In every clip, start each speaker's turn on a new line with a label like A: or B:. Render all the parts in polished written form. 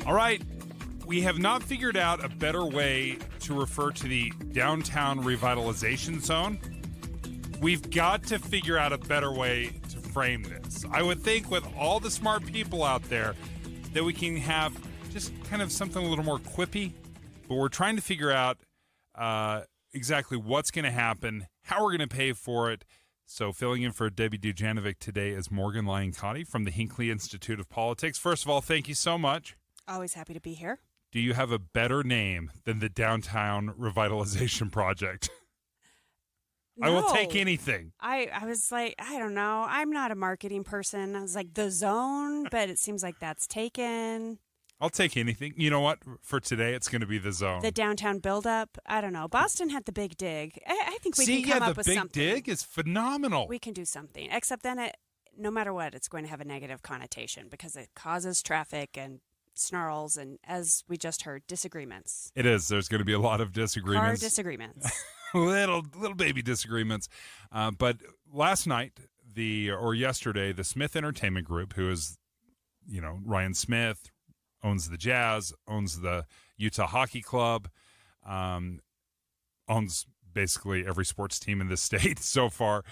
A: All right. We have not figured out a better way to refer to the downtown revitalization zone. We've got to figure out a better way to frame this. I would think with all the smart people out there that we can have just kind of something a little more quippy, but we're trying to figure out exactly what's going to happen, how we're going to pay for it. So filling in for Debbie Dujanovic today is Morgan Lyon-Cotti from the Hinckley Institute of Politics. First of all, thank you so much.
B: Always happy to be here.
A: Do you have a better name than the Downtown Revitalization Project?
B: No.
A: I will take anything.
B: I was like, I don't know. I'm not a marketing person. I was like, the zone, but it seems like that's taken.
A: I'll take anything. You know what? For today, it's going to be the zone.
B: The downtown buildup. I don't know. Boston had the big dig. I think we can come up with something.
A: The big dig is phenomenal.
B: We can do something. Except then, no matter what, it's going to have a negative connotation because it causes traffic and snarls and, as we just heard, disagreements.
A: It is. There's going to be a lot of disagreements.
B: Car disagreements.
A: little baby disagreements. But last night, yesterday, the Smith Entertainment Group, who is, Ryan Smith, owns the Jazz, owns the Utah Hockey Club, owns basically every sports team in the state so far.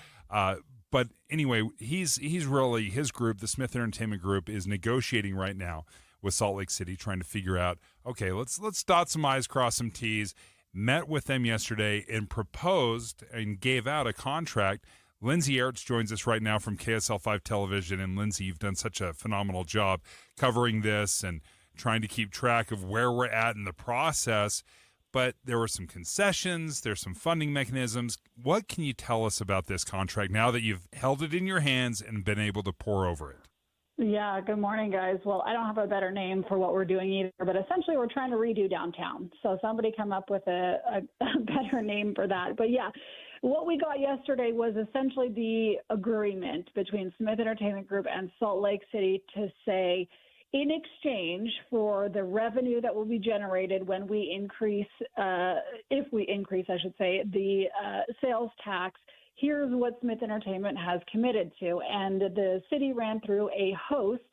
A: But anyway, his group, the Smith Entertainment Group, is negotiating right now with Salt Lake City, trying to figure out, okay, let's dot some I's, cross some T's. Met with them yesterday and proposed and gave out a contract. Lindsay Aerts joins us right now from KSL 5 Television. And Lindsay, you've done such a phenomenal job covering this and trying to keep track of where we're at in the process. But there were some concessions, there's some funding mechanisms. What can you tell us about this contract now that you've held it in your hands and been able to pore over it?
C: Yeah, good morning, guys. Well, I don't have a better name for what we're doing either, but essentially we're trying to redo downtown. So somebody come up with a better name for that. But yeah, what we got yesterday was essentially the agreement between Smith Entertainment Group and Salt Lake City to say, in exchange for the revenue that will be generated when we increase, if we increase, I should say, the sales tax, here's what Smith Entertainment has committed to. And the city ran through a host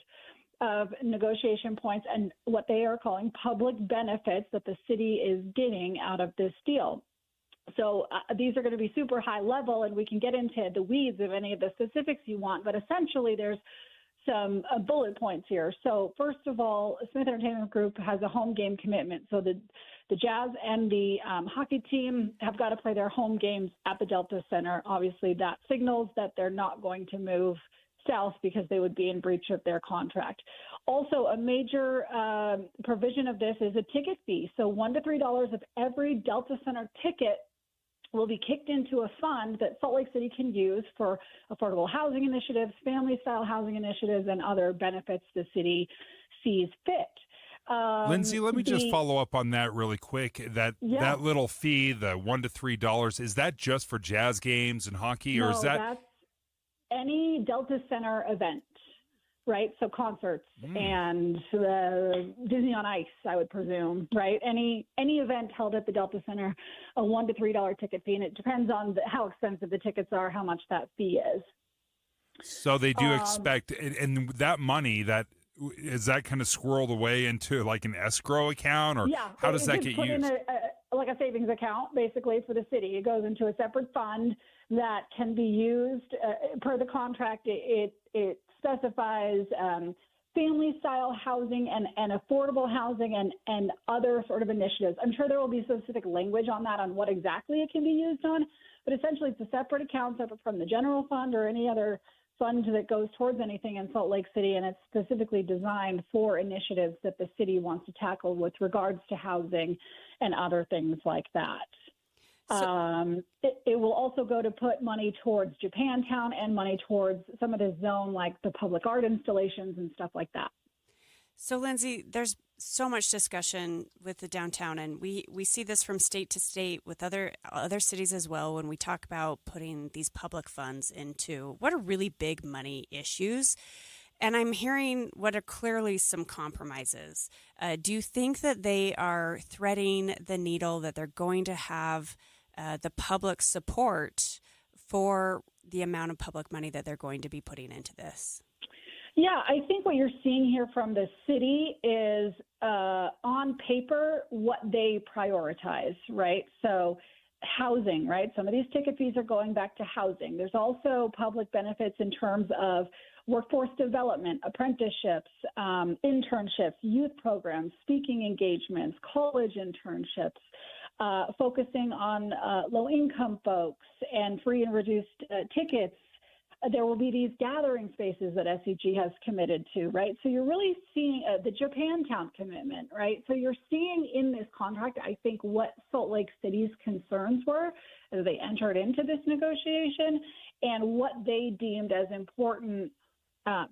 C: of negotiation points and what they are calling public benefits that the city is getting out of this deal. So these are going to be super high level, and we can get into the weeds of any of the specifics you want. But essentially, there's some bullet points here. So first of all, Smith Entertainment Group has a home game commitment. So the Jazz and the hockey team have got to play their home games at the Delta Center. Obviously, that signals that they're not going to move south because they would be in breach of their contract. Also, a major provision of this is a ticket fee. So $1 to $3 of every Delta Center ticket will be kicked into a fund that Salt Lake City can use for affordable housing initiatives, family-style housing initiatives, and other benefits the city sees fit.
A: Lindsay, let me just follow up on that really quick. That little fee, the $1 to $3, is that just for Jazz games and hockey, or is that
C: that's any Delta Center event? Right, so concerts and Disney on Ice, I would presume, right? Any event held at the Delta Center, a $1 to $3 ticket fee, and it depends on how expensive the tickets are, how much that fee is.
A: So they do expect, and that money, is that kind of squirreled away into like an escrow account, or how does that get used?
C: Like a savings account, basically, for the city. It goes into a separate fund that can be used per the contract. It specifies family-style housing and affordable housing and other sort of initiatives. I'm sure there will be specific language on that, on what exactly it can be used on, but essentially it's a separate account separate from the general fund or any other fund that goes towards anything in Salt Lake City, and it's specifically designed for initiatives that the city wants to tackle with regards to housing and other things like that. It will also go to put money towards Japantown and money towards some of the zone, like the public art installations and stuff like that.
B: So, Lindsay, there's so much discussion with the downtown, and we see this from state to state with other cities as well when we talk about putting these public funds into what are really big money issues. And I'm hearing what are clearly some compromises. Do you think that they are threading the needle, that they're going to have the public support for the amount of public money that they're going to be putting into this?
C: Yeah, I think what you're seeing here from the city is paper what they prioritize, right? So housing, right? Some of these ticket fees are going back to housing. There's also public benefits in terms of workforce development, apprenticeships, internships, youth programs, speaking engagements, college internships, focusing on low-income folks and free and reduced tickets. There will be these gathering spaces that SEG has committed to, right? So you're really seeing the Japantown commitment, right? So you're seeing in this contract, I think, what Salt Lake City's concerns were as they entered into this negotiation and what they deemed as important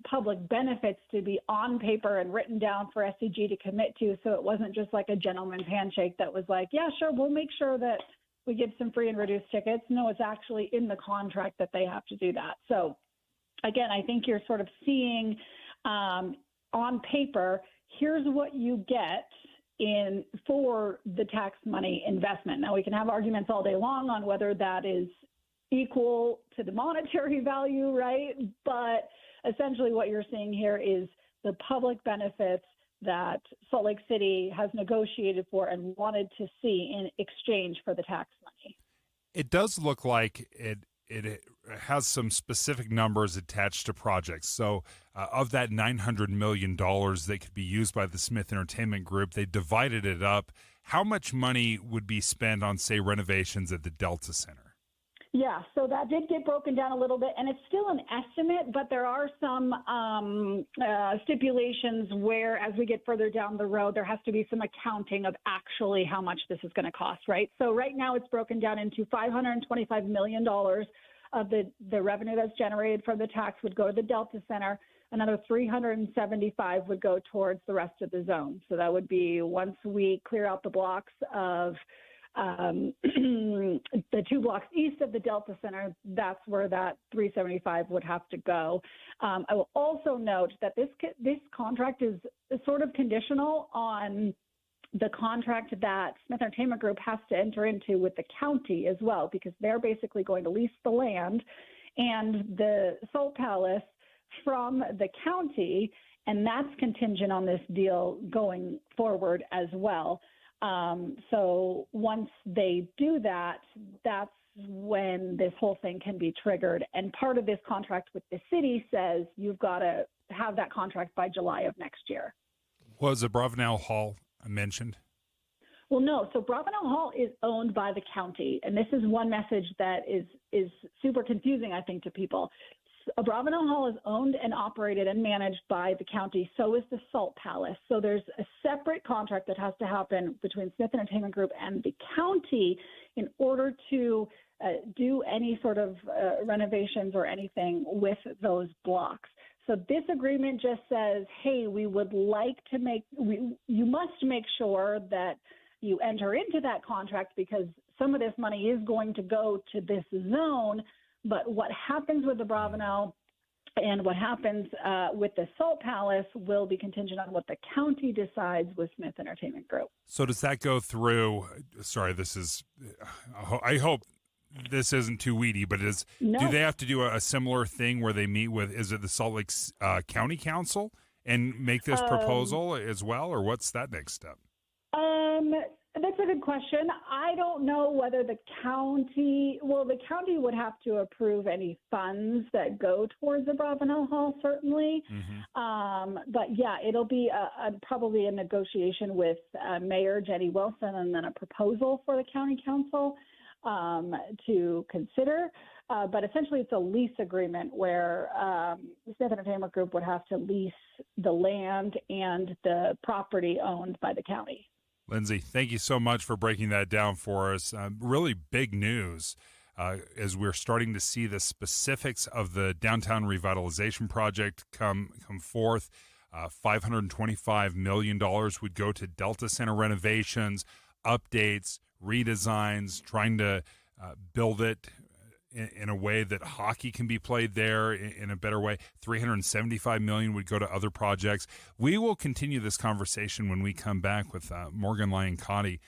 C: public benefits to be on paper and written down for SEG to commit to. So it wasn't just like a gentleman's handshake that was like, yeah, sure, we'll make sure that we give some free and reduced tickets. No, it's actually in the contract that they have to do that. So again, I think you're sort of seeing on paper, here's what you get for the tax money investment. Now, we can have arguments all day long on whether that is equal to the monetary value, right? But essentially what you're seeing here is the public benefits that Salt Lake City has negotiated for and wanted to see in exchange for the tax money.
A: It does look like it has some specific numbers attached to projects. So of that $900 million that could be used by the Smith Entertainment Group, they divided it up. How much money would be spent on, say, renovations at the Delta Center?
C: Yeah, so that did get broken down a little bit, and it's still an estimate, but there are some stipulations where, as we get further down the road, there has to be some accounting of actually how much this is going to cost, right? So right now it's broken down into $525 million of the revenue that's generated from the tax would go to the Delta Center. Another 375 would go towards the rest of the zone. So that would be once we clear out the blocks of the 2 blocks east of the Delta Center, that's where that 375 would have to go. I will also note that this contract is sort of conditional on the contract that Smith Entertainment Group has to enter into with the county as well, because they're basically going to lease the land and the Salt Palace from the county, and that's contingent on this deal going forward as well. So once they do that, that's when this whole thing can be triggered. And part of this contract with the city says you've got to have that contract by July of next year.
A: Was Abravanel Hall mentioned?
C: Well, no. So Abravanel Hall is owned by the county. And this is one message that is super confusing, I think, to people. Abravanel Hall is owned and operated and managed by the county. So is the Salt Palace. So there's a separate contract that has to happen between Smith Entertainment Group and the county in order to do any sort of renovations or anything with those blocks. So this agreement just says, hey, we would like to you must make sure that you enter into that contract because some of this money is going to go to this zone. But what happens with the Abravanel and what happens with the Salt Palace will be contingent on what the county decides with Smith Entertainment Group.
A: So does that go through? Sorry, I hope this isn't too weedy, but
C: No.
A: Do they have to do a similar thing where they meet with, is it the Salt Lake County Council and make this proposal as well, or what's that next step?
C: That's a good question. I don't know whether the county would have to approve any funds that go towards the Abravanel Hall, certainly. Mm-hmm. But yeah, it'll be probably a negotiation with Mayor Jenny Wilson and then a proposal for the county council to consider. But essentially it's a lease agreement where the Smith Entertainment Group would have to lease the land and the property owned by the county.
A: Lindsay, thank you so much for breaking that down for us. Really big news as we're starting to see the specifics of the downtown revitalization project come forth. $525 million would go to Delta Center renovations, updates, redesigns, trying to build it in a way that hockey can be played there in a better way. $375 million would go to other projects. We will continue this conversation when we come back with Morgan Lyon-Cotti